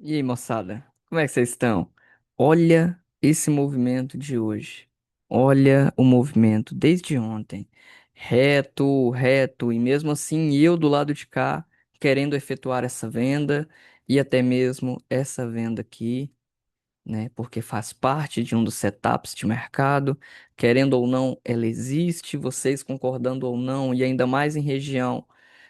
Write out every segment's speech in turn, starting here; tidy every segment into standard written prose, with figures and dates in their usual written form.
E aí, moçada? Como é que vocês estão? Olha esse movimento de hoje. Olha o movimento desde ontem. Reto, reto, e mesmo assim eu do lado de cá querendo efetuar essa venda e até mesmo essa venda aqui, né? Porque faz parte de um dos setups de mercado. Querendo ou não, ela existe, vocês concordando ou não, e ainda mais em região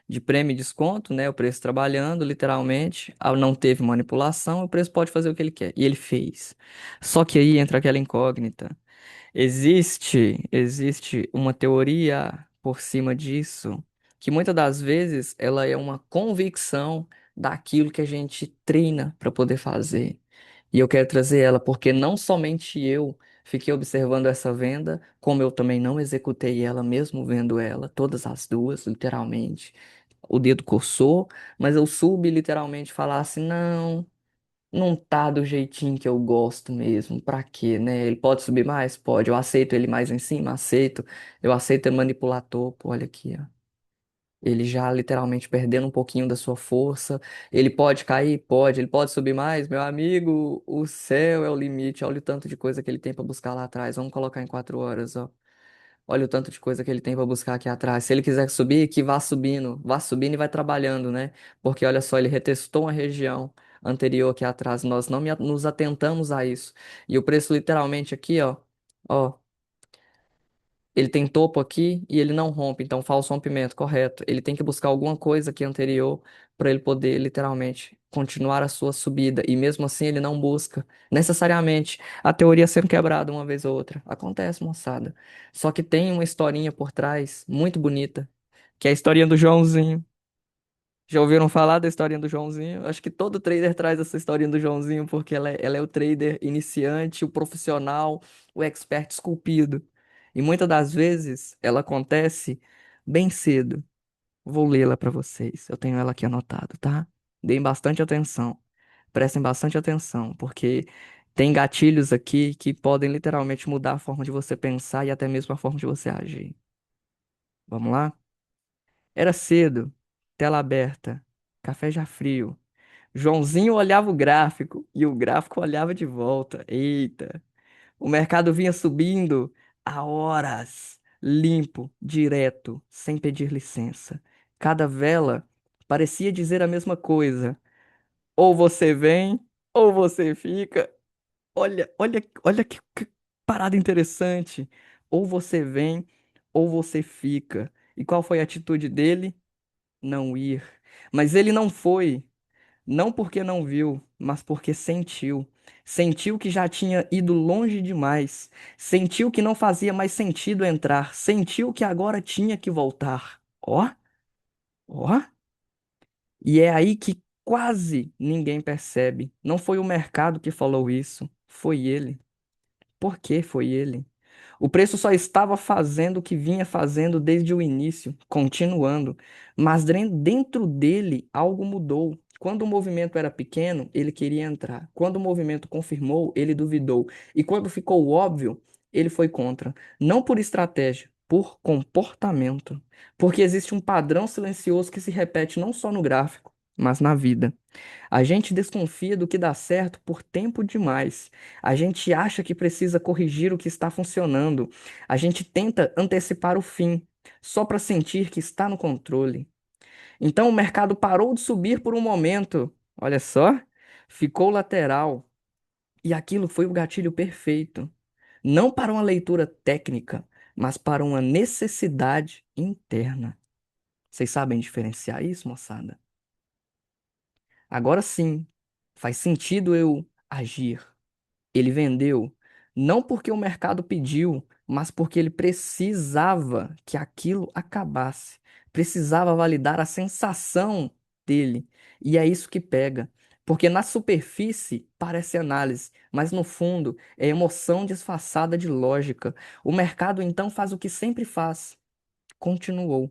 de prêmio e desconto, né? O preço trabalhando, literalmente, não teve manipulação, o preço pode fazer o que ele quer. E ele fez. Só que aí entra aquela incógnita. Existe uma teoria por cima disso, que muitas das vezes ela é uma convicção daquilo que a gente treina para poder fazer. E eu quero trazer ela porque não somente eu fiquei observando essa venda, como eu também não executei ela mesmo vendo ela, todas as duas, literalmente. O dedo coçou, mas eu soube literalmente falar assim, não tá do jeitinho que eu gosto mesmo. Pra quê, né? Ele pode subir mais? Pode. Eu aceito ele mais em cima? Aceito. Eu aceito ele manipular topo. Olha aqui, ó. Ele já literalmente perdendo um pouquinho da sua força. Ele pode cair? Pode. Ele pode subir mais? Meu amigo, o céu é o limite. Olha o tanto de coisa que ele tem pra buscar lá atrás. Vamos colocar em 4 horas, ó. Olha o tanto de coisa que ele tem para buscar aqui atrás. Se ele quiser subir, que vá subindo e vai trabalhando, né? Porque olha só, ele retestou uma região anterior aqui atrás. Nós não nos atentamos a isso. E o preço literalmente aqui, ó, ele tem topo aqui e ele não rompe, então falso rompimento, correto. Ele tem que buscar alguma coisa aqui anterior para ele poder literalmente continuar a sua subida. E mesmo assim ele não busca necessariamente a teoria sendo quebrada uma vez ou outra. Acontece, moçada. Só que tem uma historinha por trás muito bonita, que é a historinha do Joãozinho. Já ouviram falar da historinha do Joãozinho? Acho que todo trader traz essa historinha do Joãozinho, porque ela é o trader iniciante, o profissional, o expert esculpido. E muitas das vezes ela acontece bem cedo. Vou lê-la para vocês. Eu tenho ela aqui anotado, tá? Deem bastante atenção. Prestem bastante atenção, porque tem gatilhos aqui que podem literalmente mudar a forma de você pensar e até mesmo a forma de você agir. Vamos lá? Era cedo, tela aberta, café já frio. Joãozinho olhava o gráfico e o gráfico olhava de volta. Eita! O mercado vinha subindo há horas, limpo, direto, sem pedir licença. Cada vela parecia dizer a mesma coisa. Ou você vem, ou você fica. Olha que parada interessante. Ou você vem, ou você fica. E qual foi a atitude dele? Não ir. Mas ele não foi. Não porque não viu, mas porque sentiu. Sentiu que já tinha ido longe demais. Sentiu que não fazia mais sentido entrar. Sentiu que agora tinha que voltar. Ó, ó. E é aí que quase ninguém percebe. Não foi o mercado que falou isso, foi ele. Por que foi ele? O preço só estava fazendo o que vinha fazendo desde o início, continuando, mas dentro dele algo mudou. Quando o movimento era pequeno, ele queria entrar. Quando o movimento confirmou, ele duvidou. E quando ficou óbvio, ele foi contra. Não por estratégia, por comportamento. Porque existe um padrão silencioso que se repete não só no gráfico, mas na vida. A gente desconfia do que dá certo por tempo demais. A gente acha que precisa corrigir o que está funcionando. A gente tenta antecipar o fim, só para sentir que está no controle. Então o mercado parou de subir por um momento. Olha só, ficou lateral. E aquilo foi o gatilho perfeito. Não para uma leitura técnica, mas para uma necessidade interna. Vocês sabem diferenciar isso, moçada? Agora sim, faz sentido eu agir. Ele vendeu não porque o mercado pediu, mas porque ele precisava que aquilo acabasse. Precisava validar a sensação dele. E é isso que pega. Porque na superfície parece análise, mas no fundo é emoção disfarçada de lógica. O mercado então faz o que sempre faz. Continuou.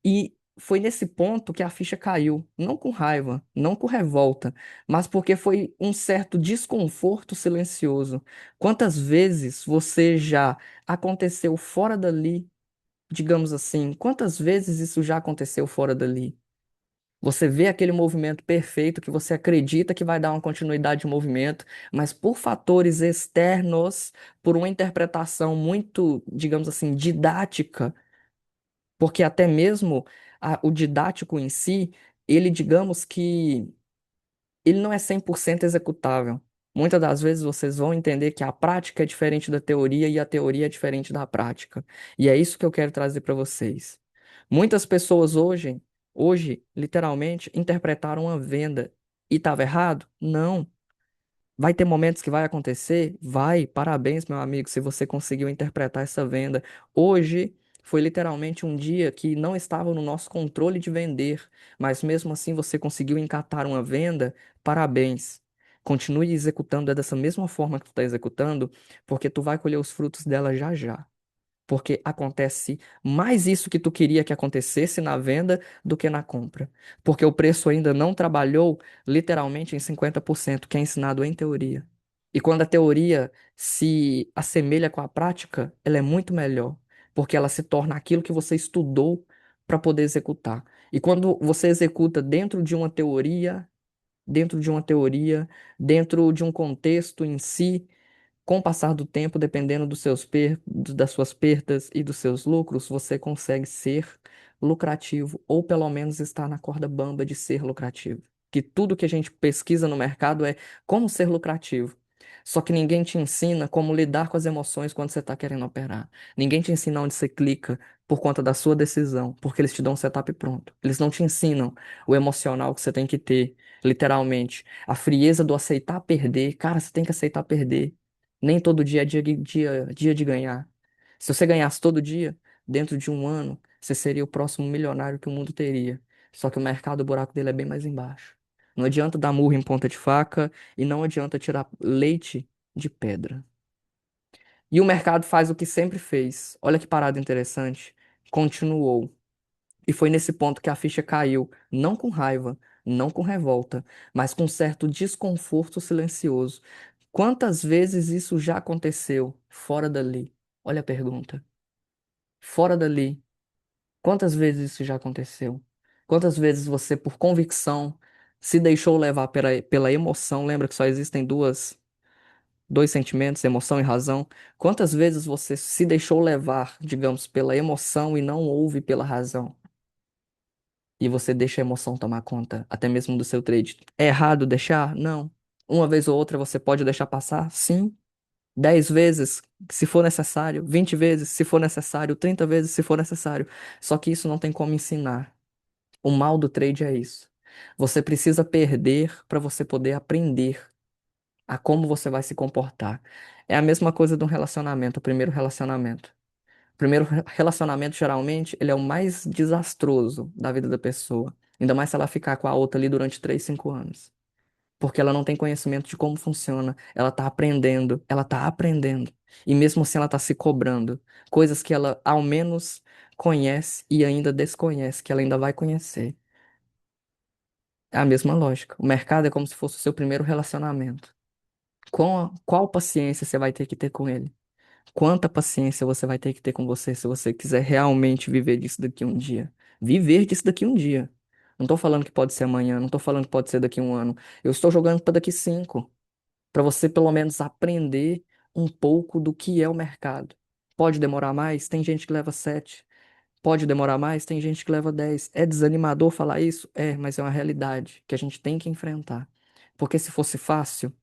E foi nesse ponto que a ficha caiu, não com raiva, não com revolta, mas porque foi um certo desconforto silencioso. Quantas vezes você já aconteceu fora dali, digamos assim, quantas vezes isso já aconteceu fora dali? Você vê aquele movimento perfeito que você acredita que vai dar uma continuidade de movimento, mas por fatores externos, por uma interpretação muito, digamos assim, didática, porque até mesmo o didático em si, ele, digamos que ele não é 100% executável. Muitas das vezes vocês vão entender que a prática é diferente da teoria e a teoria é diferente da prática. E é isso que eu quero trazer para vocês. Muitas pessoas hoje, literalmente, interpretaram uma venda e estava errado? Não. Vai ter momentos que vai acontecer? Vai. Parabéns, meu amigo, se você conseguiu interpretar essa venda. Hoje foi literalmente um dia que não estava no nosso controle de vender, mas mesmo assim você conseguiu encatar uma venda. Parabéns. Continue executando dessa mesma forma que tu está executando, porque tu vai colher os frutos dela já já. Porque acontece mais isso que tu queria que acontecesse na venda do que na compra. Porque o preço ainda não trabalhou literalmente em 50%, que é ensinado em teoria. E quando a teoria se assemelha com a prática, ela é muito melhor, porque ela se torna aquilo que você estudou para poder executar. E quando você executa dentro de uma teoria, dentro de um contexto em si, com o passar do tempo, dependendo das suas perdas e dos seus lucros, você consegue ser lucrativo, ou pelo menos estar na corda bamba de ser lucrativo. Que tudo que a gente pesquisa no mercado é como ser lucrativo. Só que ninguém te ensina como lidar com as emoções quando você está querendo operar. Ninguém te ensina onde você clica por conta da sua decisão, porque eles te dão um setup pronto. Eles não te ensinam o emocional que você tem que ter, literalmente. A frieza do aceitar perder. Cara, você tem que aceitar perder. Nem todo dia é dia de ganhar. Se você ganhasse todo dia, dentro de um ano, você seria o próximo milionário que o mundo teria. Só que o mercado, o buraco dele é bem mais embaixo. Não adianta dar murro em ponta de faca e não adianta tirar leite de pedra. E o mercado faz o que sempre fez. Olha que parada interessante. Continuou. E foi nesse ponto que a ficha caiu, não com raiva, não com revolta, mas com certo desconforto silencioso. Quantas vezes isso já aconteceu fora dali? Olha a pergunta. Fora dali, quantas vezes isso já aconteceu? Quantas vezes você, por convicção, se deixou levar pela emoção? Lembra que só existem dois sentimentos, emoção e razão? Quantas vezes você se deixou levar, digamos, pela emoção e não ouve pela razão? E você deixa a emoção tomar conta, até mesmo do seu trade. É errado deixar? Não. Uma vez ou outra você pode deixar passar? Sim. 10 vezes, se for necessário. 20 vezes, se for necessário. 30 vezes, se for necessário. Só que isso não tem como ensinar. O mal do trade é isso. Você precisa perder para você poder aprender a como você vai se comportar. É a mesma coisa de um relacionamento, o primeiro relacionamento. O primeiro relacionamento, geralmente, ele é o mais desastroso da vida da pessoa. Ainda mais se ela ficar com a outra ali durante 3, 5 anos. Porque ela não tem conhecimento de como funciona. Ela tá aprendendo, ela tá aprendendo. E mesmo assim ela tá se cobrando. Coisas que ela, ao menos, conhece e ainda desconhece, que ela ainda vai conhecer. É a mesma lógica. O mercado é como se fosse o seu primeiro relacionamento. Qual paciência você vai ter que ter com ele? Quanta paciência você vai ter que ter com você se você quiser realmente viver disso daqui um dia? Viver disso daqui um dia. Não tô falando que pode ser amanhã, não tô falando que pode ser daqui um ano. Eu estou jogando para daqui 5, para você pelo menos aprender um pouco do que é o mercado. Pode demorar mais? Tem gente que leva 7. Pode demorar mais? Tem gente que leva 10. É desanimador falar isso? É, mas é uma realidade que a gente tem que enfrentar. Porque se fosse fácil,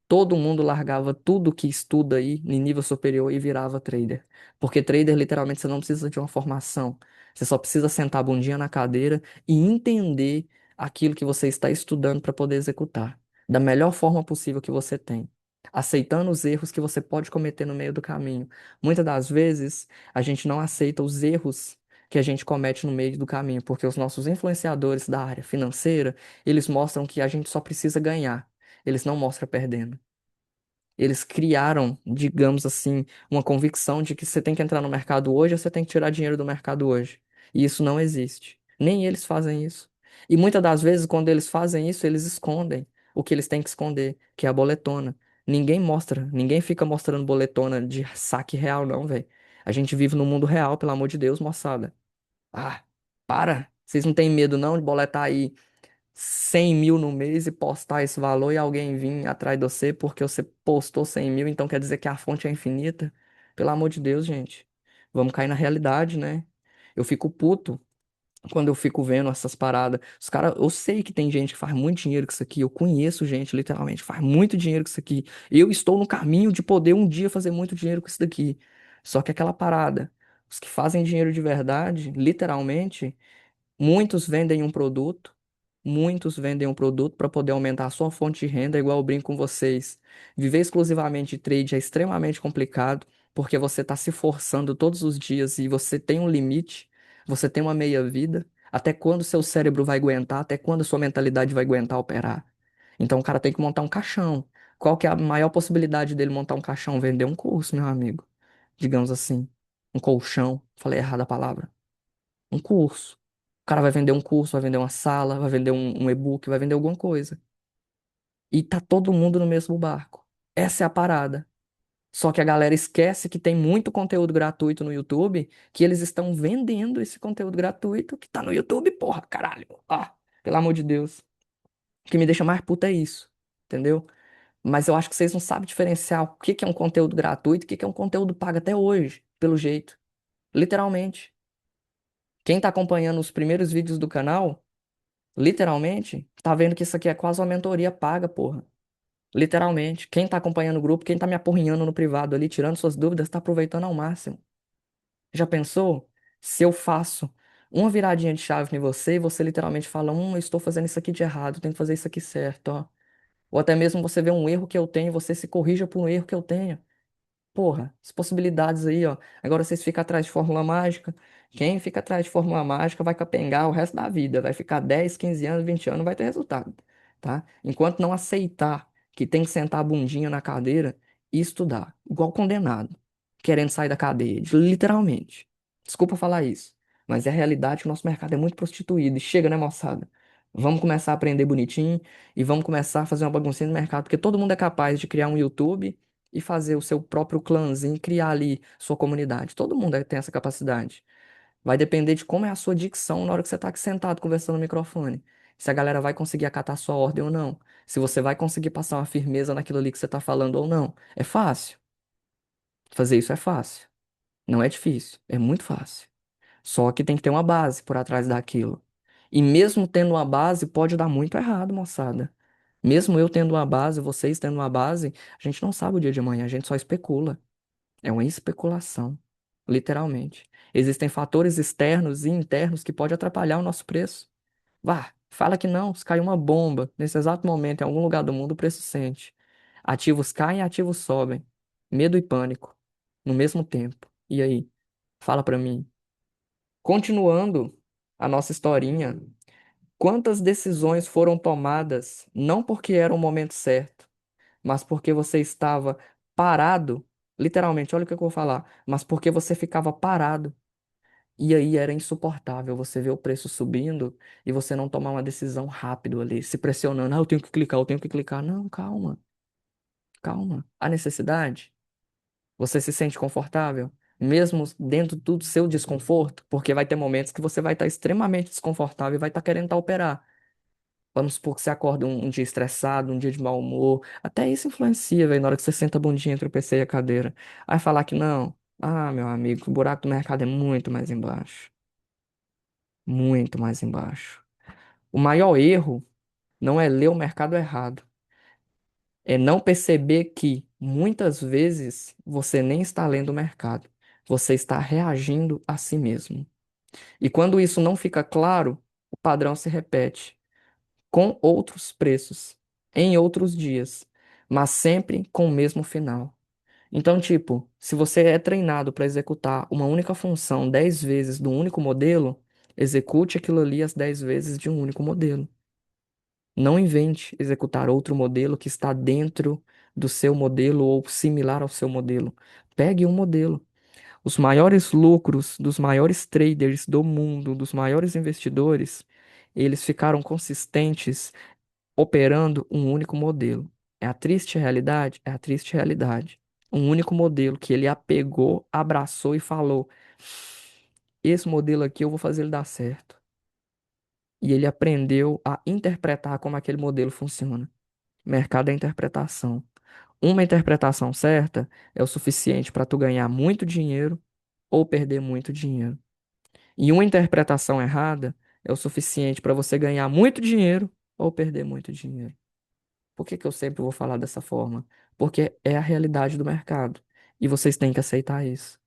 todo mundo largava tudo que estuda aí em nível superior e virava trader. Porque trader, literalmente, você não precisa de uma formação. Você só precisa sentar a bundinha na cadeira e entender aquilo que você está estudando para poder executar da melhor forma possível que você tem. Aceitando os erros que você pode cometer no meio do caminho. Muitas das vezes, a gente não aceita os erros que a gente comete no meio do caminho, porque os nossos influenciadores da área financeira, eles mostram que a gente só precisa ganhar. Eles não mostram perdendo. Eles criaram, digamos assim, uma convicção de que você tem que entrar no mercado hoje ou você tem que tirar dinheiro do mercado hoje. E isso não existe. Nem eles fazem isso. E muitas das vezes, quando eles fazem isso, eles escondem o que eles têm que esconder, que é a boletona. Ninguém mostra, ninguém fica mostrando boletona de saque real, não, velho. A gente vive no mundo real, pelo amor de Deus, moçada. Ah, para. Vocês não têm medo não de boletar aí 100 mil no mês e postar esse valor e alguém vir atrás de você porque você postou 100 mil, então quer dizer que a fonte é infinita? Pelo amor de Deus, gente. Vamos cair na realidade, né? Eu fico puto quando eu fico vendo essas paradas. Os caras, eu sei que tem gente que faz muito dinheiro com isso aqui. Eu conheço gente, literalmente, que faz muito dinheiro com isso aqui. Eu estou no caminho de poder um dia fazer muito dinheiro com isso daqui. Só que aquela parada, os que fazem dinheiro de verdade, literalmente. Muitos vendem um produto, muitos vendem um produto para poder aumentar a sua fonte de renda, igual eu brinco com vocês. Viver exclusivamente de trade é extremamente complicado, porque você está se forçando todos os dias e você tem um limite, você tem uma meia-vida. Até quando seu cérebro vai aguentar, até quando sua mentalidade vai aguentar operar. Então o cara tem que montar um caixão. Qual que é a maior possibilidade dele montar um caixão? Vender um curso, meu amigo. Digamos assim. Um colchão. Falei errado a palavra. Um curso. O cara vai vender um curso, vai vender uma sala, vai vender um e-book, vai vender alguma coisa. E tá todo mundo no mesmo barco. Essa é a parada. Só que a galera esquece que tem muito conteúdo gratuito no YouTube, que eles estão vendendo esse conteúdo gratuito que tá no YouTube, porra, caralho. Ah, pelo amor de Deus. O que me deixa mais puta é isso. Entendeu? Mas eu acho que vocês não sabem diferenciar o que que é um conteúdo gratuito e o que que é um conteúdo pago até hoje, pelo jeito. Literalmente. Quem tá acompanhando os primeiros vídeos do canal. Literalmente, tá vendo que isso aqui é quase uma mentoria paga, porra. Literalmente. Quem tá acompanhando o grupo, quem tá me apurrinhando no privado ali, tirando suas dúvidas, tá aproveitando ao máximo. Já pensou? Se eu faço uma viradinha de chave em você e você literalmente fala, eu estou fazendo isso aqui de errado, tenho que fazer isso aqui certo, ó. Ou até mesmo você vê um erro que eu tenho e você se corrija por um erro que eu tenho. Porra, as possibilidades aí, ó. Agora vocês ficam atrás de fórmula mágica. Quem fica atrás de fórmula mágica vai capengar o resto da vida. Vai ficar 10, 15 anos, 20 anos, não vai ter resultado, tá? Enquanto não aceitar que tem que sentar a bundinha na cadeira e estudar, igual condenado, querendo sair da cadeia, literalmente. Desculpa falar isso, mas é a realidade que o nosso mercado é muito prostituído. E chega, né, moçada? Vamos começar a aprender bonitinho e vamos começar a fazer uma baguncinha no mercado, porque todo mundo é capaz de criar um YouTube e fazer o seu próprio clãzinho, criar ali sua comunidade. Todo mundo tem essa capacidade. Vai depender de como é a sua dicção na hora que você está aqui sentado conversando no microfone. Se a galera vai conseguir acatar a sua ordem ou não. Se você vai conseguir passar uma firmeza naquilo ali que você está falando ou não. É fácil. Fazer isso é fácil. Não é difícil. É muito fácil. Só que tem que ter uma base por atrás daquilo. E mesmo tendo uma base, pode dar muito errado, moçada. Mesmo eu tendo uma base, vocês tendo uma base, a gente não sabe o dia de amanhã, a gente só especula. É uma especulação, literalmente. Existem fatores externos e internos que podem atrapalhar o nosso preço. Vá, fala que não, se cair uma bomba nesse exato momento em algum lugar do mundo, o preço sente. Ativos caem, ativos sobem. Medo e pânico, no mesmo tempo. E aí? Fala pra mim. Continuando a nossa historinha, quantas decisões foram tomadas não porque era o momento certo, mas porque você estava parado, literalmente, olha o que eu vou falar, mas porque você ficava parado. E aí era insuportável você ver o preço subindo e você não tomar uma decisão rápido ali, se pressionando. Ah, eu tenho que clicar, eu tenho que clicar. Não, calma, calma. Há necessidade? Você se sente confortável? Mesmo dentro do seu desconforto? Porque vai ter momentos que você vai estar extremamente desconfortável e vai estar querendo operar. Vamos supor que você acorda um dia estressado, um dia de mau humor. Até isso influencia, velho, na hora que você senta a bundinha entre o PC e a cadeira. Aí falar que não. Ah, meu amigo, o buraco do mercado é muito mais embaixo. Muito mais embaixo. O maior erro não é ler o mercado errado. É não perceber que muitas vezes você nem está lendo o mercado. Você está reagindo a si mesmo. E quando isso não fica claro, o padrão se repete. Com outros preços, em outros dias, mas sempre com o mesmo final. Então, tipo, se você é treinado para executar uma única função 10 vezes do único modelo, execute aquilo ali as 10 vezes de um único modelo. Não invente executar outro modelo que está dentro do seu modelo ou similar ao seu modelo. Pegue um modelo. Os maiores lucros dos maiores traders do mundo, dos maiores investidores, eles ficaram consistentes operando um único modelo. É a triste realidade? É a triste realidade. Um único modelo que ele apegou, abraçou e falou: esse modelo aqui eu vou fazer ele dar certo. e ele aprendeu a interpretar como aquele modelo funciona. Mercado é interpretação. Uma interpretação certa é o suficiente para tu ganhar muito dinheiro ou perder muito dinheiro. E uma interpretação errada é o suficiente para você ganhar muito dinheiro ou perder muito dinheiro. Por que que eu sempre vou falar dessa forma? Porque é a realidade do mercado. E vocês têm que aceitar isso.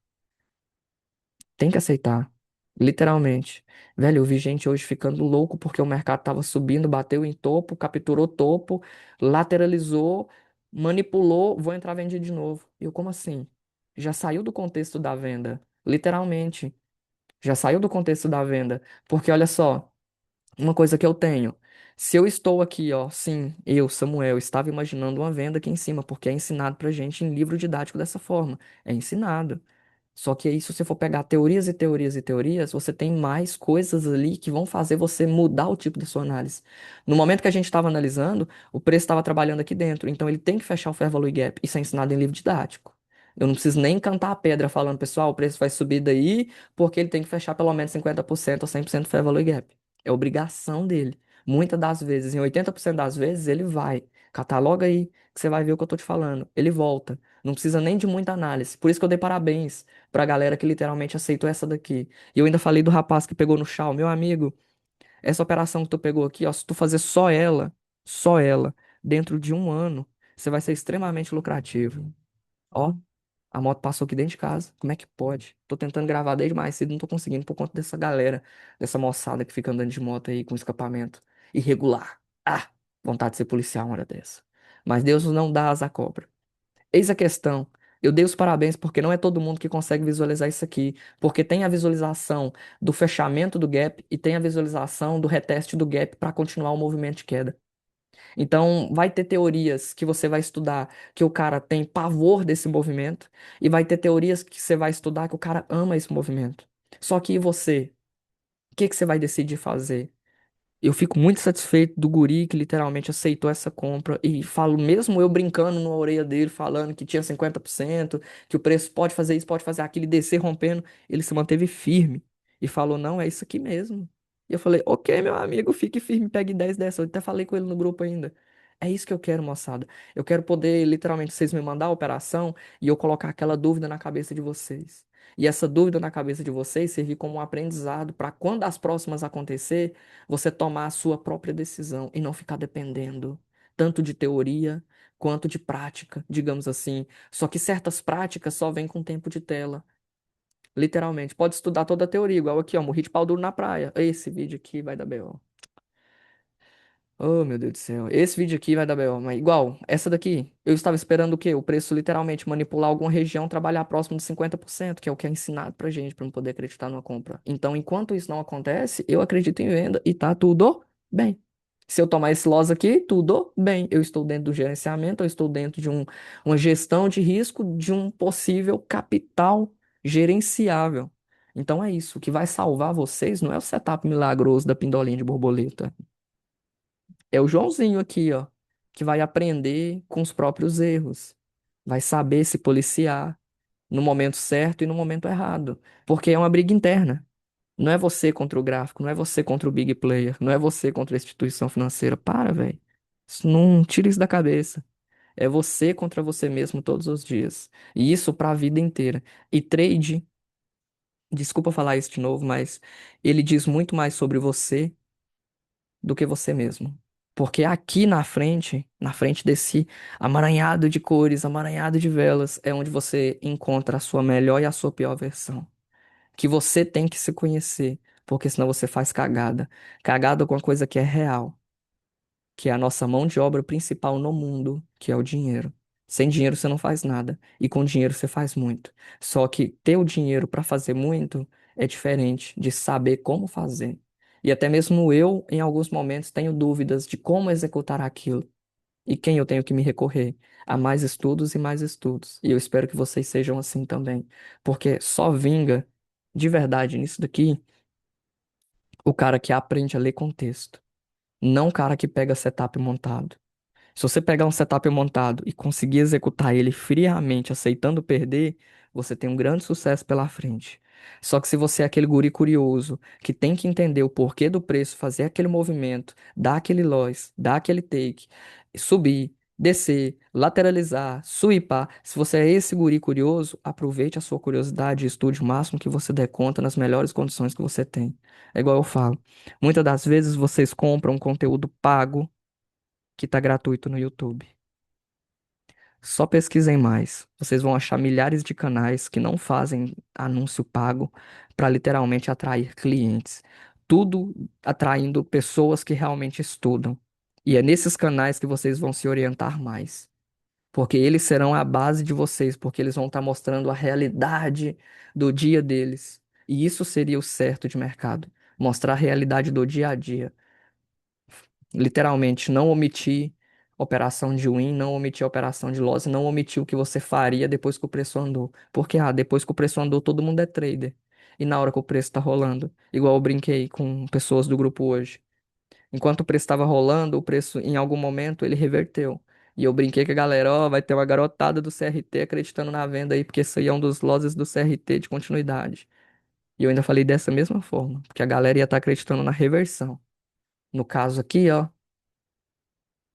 Tem que aceitar. Literalmente. Velho, eu vi gente hoje ficando louco porque o mercado tava subindo, bateu em topo, capturou topo, lateralizou, manipulou, vou entrar vendido de novo. E eu, como assim? Já saiu do contexto da venda. Literalmente. Já saiu do contexto da venda. Porque olha só. Uma coisa que eu tenho. Se eu estou aqui, ó, sim, eu, Samuel, estava imaginando uma venda aqui em cima, porque é ensinado pra gente em livro didático dessa forma. É ensinado. Só que aí, se você for pegar teorias e teorias e teorias, você tem mais coisas ali que vão fazer você mudar o tipo da sua análise. No momento que a gente estava analisando, o preço estava trabalhando aqui dentro, então ele tem que fechar o Fair Value Gap. Isso é ensinado em livro didático. Eu não preciso nem cantar a pedra falando, pessoal, o preço vai subir daí, porque ele tem que fechar pelo menos 50% ou 100% do Fair Value Gap. É obrigação dele. Muitas das vezes, em 80% das vezes, ele vai. Cataloga aí, que você vai ver o que eu tô te falando. Ele volta. Não precisa nem de muita análise. Por isso que eu dei parabéns pra galera que literalmente aceitou essa daqui. E eu ainda falei do rapaz que pegou no chão, meu amigo, essa operação que tu pegou aqui, ó, se tu fazer só ela, dentro de um ano, você vai ser extremamente lucrativo. Ó, a moto passou aqui dentro de casa. Como é que pode? Tô tentando gravar desde mais cedo, não tô conseguindo por conta dessa galera, dessa moçada que fica andando de moto aí com escapamento irregular. Ah, vontade de ser policial uma hora dessa. Mas Deus não dá asa à cobra. Eis a questão. Eu dei os parabéns porque não é todo mundo que consegue visualizar isso aqui. Porque tem a visualização do fechamento do gap e tem a visualização do reteste do gap para continuar o movimento de queda. Então, vai ter teorias que você vai estudar que o cara tem pavor desse movimento, e vai ter teorias que você vai estudar que o cara ama esse movimento. Só que e você? O que que você vai decidir fazer? Eu fico muito satisfeito do guri que literalmente aceitou essa compra e falo, mesmo eu brincando na orelha dele, falando que tinha 50%, que o preço pode fazer isso, pode fazer aquilo e descer rompendo, ele se manteve firme e falou, não, é isso aqui mesmo. E eu falei, ok, meu amigo, fique firme, pegue 10 dessa. Eu até falei com ele no grupo ainda. É isso que eu quero, moçada. Eu quero poder, literalmente, vocês me mandar a operação e eu colocar aquela dúvida na cabeça de vocês. E essa dúvida na cabeça de vocês servir como um aprendizado para quando as próximas acontecer, você tomar a sua própria decisão e não ficar dependendo tanto de teoria quanto de prática, digamos assim. Só que certas práticas só vêm com tempo de tela. Literalmente. Pode estudar toda a teoria, igual aqui, ó, morri de pau duro na praia. Esse vídeo aqui vai dar B.O. Oh, meu Deus do céu. Esse vídeo aqui vai dar B.O. Mas igual, essa daqui, eu estava esperando o quê? O preço literalmente manipular alguma região, trabalhar próximo de 50%, que é o que é ensinado pra gente, pra não poder acreditar numa compra. Então, enquanto isso não acontece, eu acredito em venda e tá tudo bem. Se eu tomar esse loss aqui, tudo bem. Eu estou dentro do gerenciamento, eu estou dentro de uma gestão de risco de um possível capital gerenciável. Então é isso. O que vai salvar vocês não é o setup milagroso da pindolinha de borboleta. É o Joãozinho aqui, ó, que vai aprender com os próprios erros. Vai saber se policiar no momento certo e no momento errado. Porque é uma briga interna. Não é você contra o gráfico, não é você contra o big player, não é você contra a instituição financeira. Para, velho. Não tira isso da cabeça. É você contra você mesmo todos os dias. E isso para a vida inteira. E trade, desculpa falar isso de novo, mas ele diz muito mais sobre você do que você mesmo. Porque aqui na frente desse amaranhado de cores, amaranhado de velas, é onde você encontra a sua melhor e a sua pior versão. Que você tem que se conhecer, porque senão você faz cagada. Cagada com uma coisa que é real, que é a nossa mão de obra principal no mundo, que é o dinheiro. Sem dinheiro você não faz nada, e com dinheiro você faz muito. Só que ter o dinheiro para fazer muito é diferente de saber como fazer. E até mesmo eu, em alguns momentos, tenho dúvidas de como executar aquilo e quem eu tenho que me recorrer a mais estudos e mais estudos. E eu espero que vocês sejam assim também, porque só vinga de verdade nisso daqui o cara que aprende a ler contexto, não o cara que pega setup montado. Se você pegar um setup montado e conseguir executar ele friamente, aceitando perder, você tem um grande sucesso pela frente. Só que se você é aquele guri curioso que tem que entender o porquê do preço, fazer aquele movimento, dar aquele loss, dar aquele take, subir, descer, lateralizar, sweepar, se você é esse guri curioso, aproveite a sua curiosidade e estude o máximo que você der conta nas melhores condições que você tem. É igual eu falo. Muitas das vezes vocês compram um conteúdo pago que está gratuito no YouTube. Só pesquisem mais. Vocês vão achar milhares de canais que não fazem anúncio pago para literalmente atrair clientes. Tudo atraindo pessoas que realmente estudam. E é nesses canais que vocês vão se orientar mais. Porque eles serão a base de vocês, porque eles vão estar mostrando a realidade do dia deles. E isso seria o certo de mercado. Mostrar a realidade do dia a dia. Literalmente, não omitir operação de win, não omitir operação de loss, não omitir o que você faria depois que o preço andou. Porque, depois que o preço andou, todo mundo é trader. E na hora que o preço tá rolando, igual eu brinquei com pessoas do grupo hoje. Enquanto o preço estava rolando, o preço, em algum momento, ele reverteu. E eu brinquei com a galera, ó, vai ter uma garotada do CRT acreditando na venda aí, porque isso aí é um dos losses do CRT de continuidade. E eu ainda falei dessa mesma forma, porque a galera ia estar acreditando na reversão. No caso aqui, ó,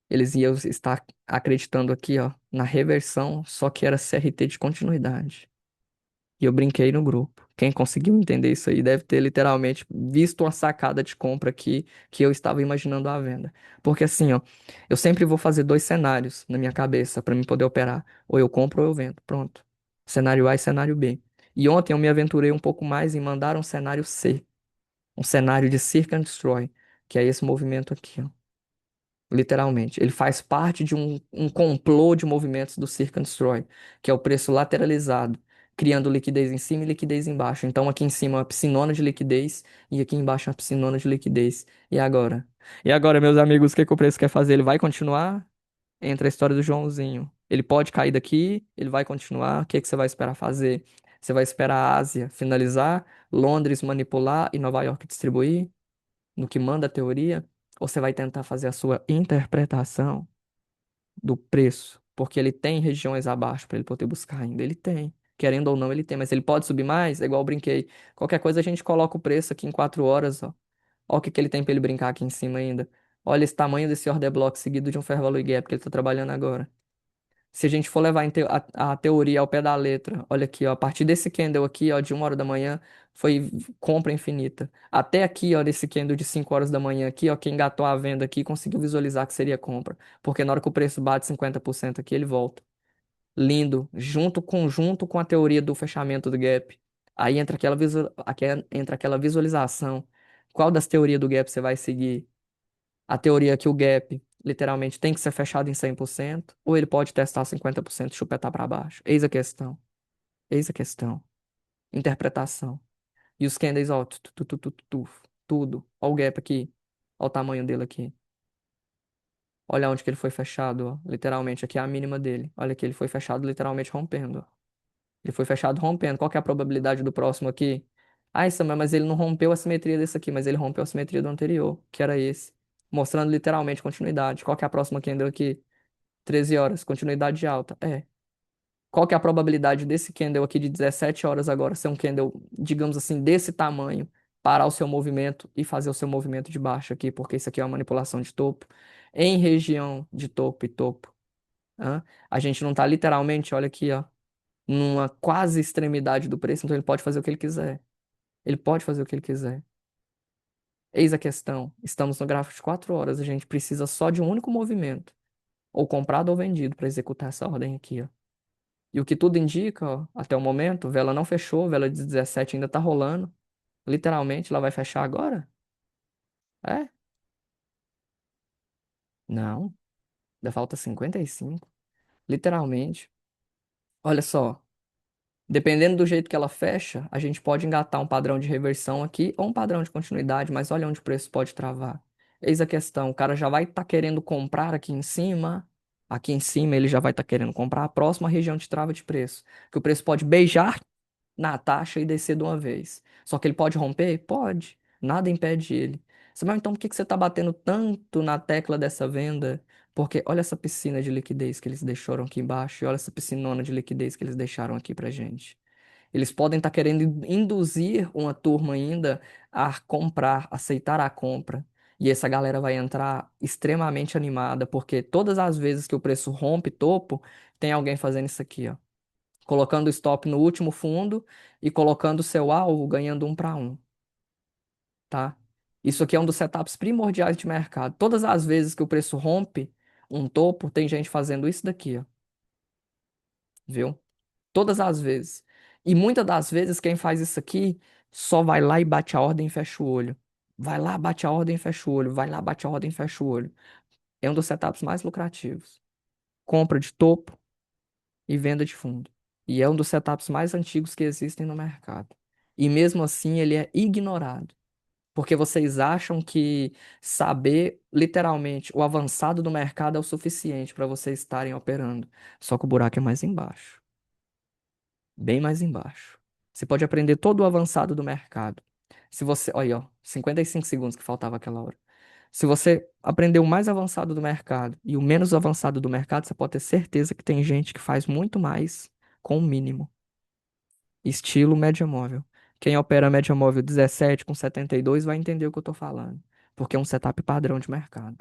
eles iam estar acreditando aqui, ó, na reversão, só que era CRT de continuidade. E eu brinquei no grupo. Quem conseguiu entender isso aí deve ter literalmente visto uma sacada de compra aqui que eu estava imaginando à venda. Porque assim, ó, eu sempre vou fazer dois cenários na minha cabeça para mim poder operar. Ou eu compro ou eu vendo. Pronto. Cenário A e cenário B. E ontem eu me aventurei um pouco mais em mandar um cenário C, um cenário de Search and Destroy, que é esse movimento aqui, ó. Literalmente. Ele faz parte de um complô de movimentos do Search and Destroy, que é o preço lateralizado, criando liquidez em cima e liquidez embaixo. Então, aqui em cima é uma piscinona de liquidez e aqui embaixo é uma piscinona de liquidez. E agora? E agora, meus amigos, o que que o preço quer fazer? Ele vai continuar? Entra a história do Joãozinho. Ele pode cair daqui, ele vai continuar. O que que você vai esperar fazer? Você vai esperar a Ásia finalizar, Londres manipular e Nova York distribuir? No que manda a teoria, ou você vai tentar fazer a sua interpretação do preço, porque ele tem regiões abaixo para ele poder buscar ainda. Ele tem. Querendo ou não, ele tem, mas ele pode subir mais, é igual eu brinquei. Qualquer coisa a gente coloca o preço aqui em 4 horas, ó. Ó o que que ele tem para ele brincar aqui em cima ainda. Olha esse tamanho desse order block seguido de um fair value gap que ele está trabalhando agora. Se a gente for levar a teoria ao pé da letra, olha aqui, ó, a partir desse candle aqui, ó, de 1 hora da manhã, foi compra infinita. Até aqui, ó, desse candle de 5 horas da manhã aqui, ó, quem engatou a venda aqui conseguiu visualizar que seria compra. Porque na hora que o preço bate 50% aqui, ele volta. Lindo, junto com a teoria do fechamento do gap. Aí entra entra aquela visualização. Qual das teorias do gap você vai seguir? A teoria que o gap literalmente tem que ser fechado em 100%, ou ele pode testar 50% e chupetar para baixo. Eis a questão. Eis a questão. Interpretação. E os candles, ó, tudo. Olha o gap aqui. Olha o tamanho dele aqui. Olha onde que ele foi fechado, ó. Literalmente, aqui é a mínima dele. Olha aqui, ele foi fechado literalmente rompendo, ó. Ele foi fechado rompendo. Qual que é a probabilidade do próximo aqui? Ah, Samuel, mas ele não rompeu a simetria desse aqui, mas ele rompeu a simetria do anterior, que era esse. Mostrando literalmente continuidade. Qual que é a próxima candle aqui? 13 horas, continuidade alta. É. Qual que é a probabilidade desse candle aqui de 17 horas agora ser um candle, digamos assim, desse tamanho, parar o seu movimento e fazer o seu movimento de baixo aqui, porque isso aqui é uma manipulação de topo, em região de topo e topo. Hã? A gente não tá literalmente, olha aqui, ó, numa quase extremidade do preço, então ele pode fazer o que ele quiser. Ele pode fazer o que ele quiser. Eis a questão. Estamos no gráfico de 4 horas, a gente precisa só de um único movimento, ou comprado ou vendido, para executar essa ordem aqui, ó. E o que tudo indica, ó, até o momento, vela não fechou, vela de 17 ainda tá rolando. Literalmente, ela vai fechar agora? É? Não, ainda falta 55. Literalmente. Olha só, dependendo do jeito que ela fecha, a gente pode engatar um padrão de reversão aqui ou um padrão de continuidade, mas olha onde o preço pode travar. Eis a questão, o cara já vai estar querendo comprar aqui em cima. Aqui em cima ele já vai estar querendo comprar a próxima região de trava de preço. Que o preço pode beijar na taxa e descer de uma vez. Só que ele pode romper? Pode. Nada impede ele. Mas então por que que você está batendo tanto na tecla dessa venda? Porque olha essa piscina de liquidez que eles deixaram aqui embaixo e olha essa piscinona de liquidez que eles deixaram aqui pra gente. Eles podem estar querendo induzir uma turma ainda a comprar, aceitar a compra. E essa galera vai entrar extremamente animada, porque todas as vezes que o preço rompe topo, tem alguém fazendo isso aqui, ó. Colocando o stop no último fundo e colocando o seu alvo ganhando 1 para 1, tá? Isso aqui é um dos setups primordiais de mercado. Todas as vezes que o preço rompe um topo, tem gente fazendo isso daqui, ó, viu? Todas as vezes. E muitas das vezes quem faz isso aqui só vai lá e bate a ordem e fecha o olho. Vai lá, bate a ordem e fecha o olho. Vai lá, bate a ordem e fecha o olho. É um dos setups mais lucrativos. Compra de topo e venda de fundo. E é um dos setups mais antigos que existem no mercado. E mesmo assim ele é ignorado. Porque vocês acham que saber literalmente o avançado do mercado é o suficiente para vocês estarem operando. Só que o buraco é mais embaixo, bem mais embaixo. Você pode aprender todo o avançado do mercado. Se você, olha, aí, ó, 55 segundos que faltava aquela hora. Se você aprender o mais avançado do mercado e o menos avançado do mercado, você pode ter certeza que tem gente que faz muito mais com o mínimo. Estilo média móvel. Quem opera média móvel 17 com 72 vai entender o que eu tô falando, porque é um setup padrão de mercado.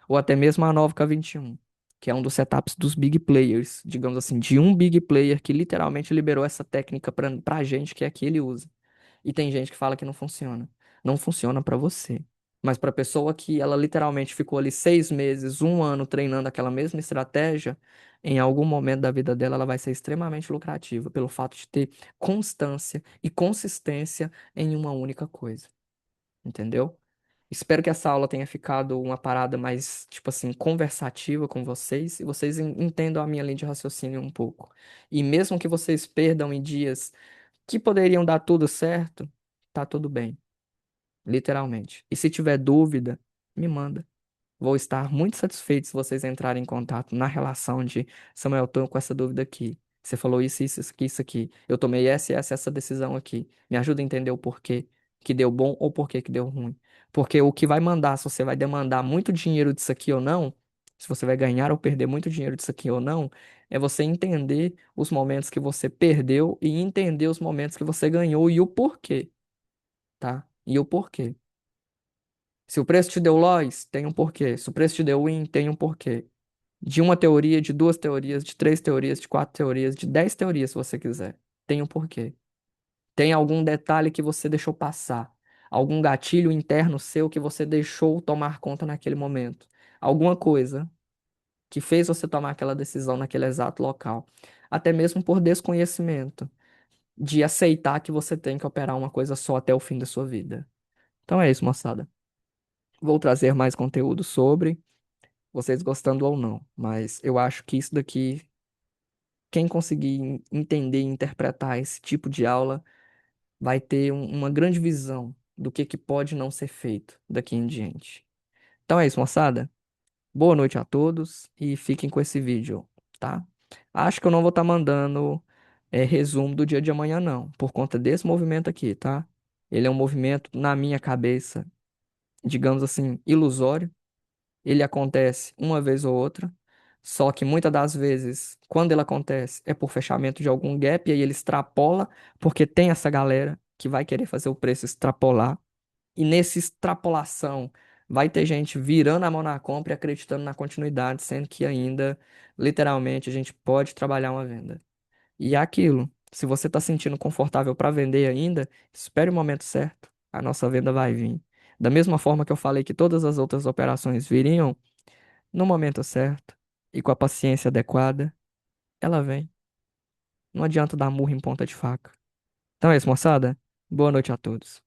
Ou até mesmo a nova K21, que é um dos setups dos big players, digamos assim, de um big player que literalmente liberou essa técnica pra gente, que é a que ele usa. E tem gente que fala que não funciona. Não funciona pra você. Mas pra pessoa que ela literalmente ficou ali 6 meses, 1 ano treinando aquela mesma estratégia, em algum momento da vida dela ela vai ser extremamente lucrativa pelo fato de ter constância e consistência em uma única coisa. Entendeu? Espero que essa aula tenha ficado uma parada mais, tipo assim, conversativa com vocês e vocês entendam a minha linha de raciocínio um pouco. E mesmo que vocês perdam em dias que poderiam dar tudo certo, tá tudo bem, literalmente. E se tiver dúvida, me manda. Vou estar muito satisfeito se vocês entrarem em contato na relação de Samuel, tô com essa dúvida aqui. Você falou isso, isso aqui, isso aqui. Eu tomei essa decisão aqui. Me ajuda a entender o porquê que deu bom ou porquê que deu ruim. Porque o que vai mandar se você vai demandar muito dinheiro disso aqui ou não, se você vai ganhar ou perder muito dinheiro disso aqui ou não, é você entender os momentos que você perdeu e entender os momentos que você ganhou e o porquê, tá? E o porquê. Se o preço te deu loss, tem um porquê. Se o preço te deu win, tem um porquê. De uma teoria, de duas teorias, de três teorias, de quatro teorias, de 10 teorias, se você quiser. Tem um porquê. Tem algum detalhe que você deixou passar. Algum gatilho interno seu que você deixou tomar conta naquele momento. Alguma coisa que fez você tomar aquela decisão naquele exato local. Até mesmo por desconhecimento. De aceitar que você tem que operar uma coisa só até o fim da sua vida. Então é isso, moçada. Vou trazer mais conteúdo sobre, vocês gostando ou não. Mas eu acho que isso daqui, quem conseguir entender e interpretar esse tipo de aula, vai ter uma grande visão do que pode não ser feito daqui em diante. Então é isso, moçada. Boa noite a todos e fiquem com esse vídeo, tá? Acho que eu não vou estar mandando resumo do dia de amanhã, não, por conta desse movimento aqui, tá? Ele é um movimento, na minha cabeça, digamos assim, ilusório. Ele acontece uma vez ou outra, só que muitas das vezes, quando ele acontece, é por fechamento de algum gap, e aí ele extrapola, porque tem essa galera que vai querer fazer o preço extrapolar, e nessa extrapolação vai ter gente virando a mão na compra e acreditando na continuidade, sendo que ainda, literalmente, a gente pode trabalhar uma venda. E é aquilo, se você está sentindo confortável para vender ainda, espere o momento certo, a nossa venda vai vir. Da mesma forma que eu falei que todas as outras operações viriam, no momento certo e com a paciência adequada, ela vem. Não adianta dar murro em ponta de faca. Então é isso, moçada. Boa noite a todos.